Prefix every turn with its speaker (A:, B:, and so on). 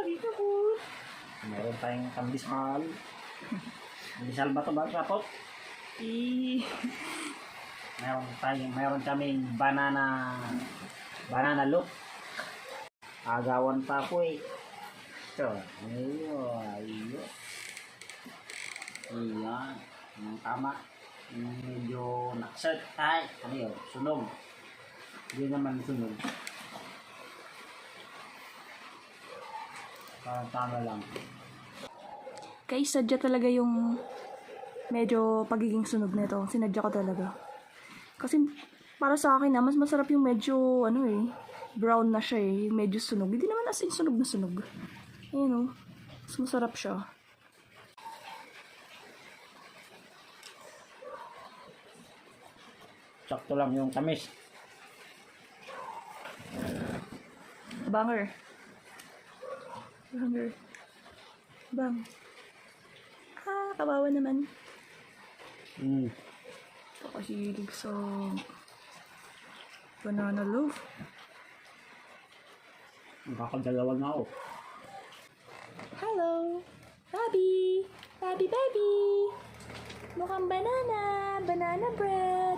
A: dito po. Meron tayong kambisal. Kambisal ba ito ba? Kapot? Meron kaming banana loaf. Agawan pa ako eh. Ito. Ayun. Ayan. Yung tama. Yung medyo nakset. Ay, ano yun? Sunog. Hindi naman sunog. Parang tama lang.
B: Kaya sadya talaga yung medyo pagiging sunog nito. Sinadya ko talaga. Kasi para sa akin mas masarap yung medyo brown na siya eh. Yung medyo sunog. Hindi naman as in sunog na sunog. Ayun mas masarap siya.
A: Sakto lang yung tamis.
B: Banger. Bang. Kawawa naman. Pakahilig sa banana loaf.
A: Nakakadalawa na ako.
B: Hello! Bobby! Bobby! Mukhang banana! Banana bread!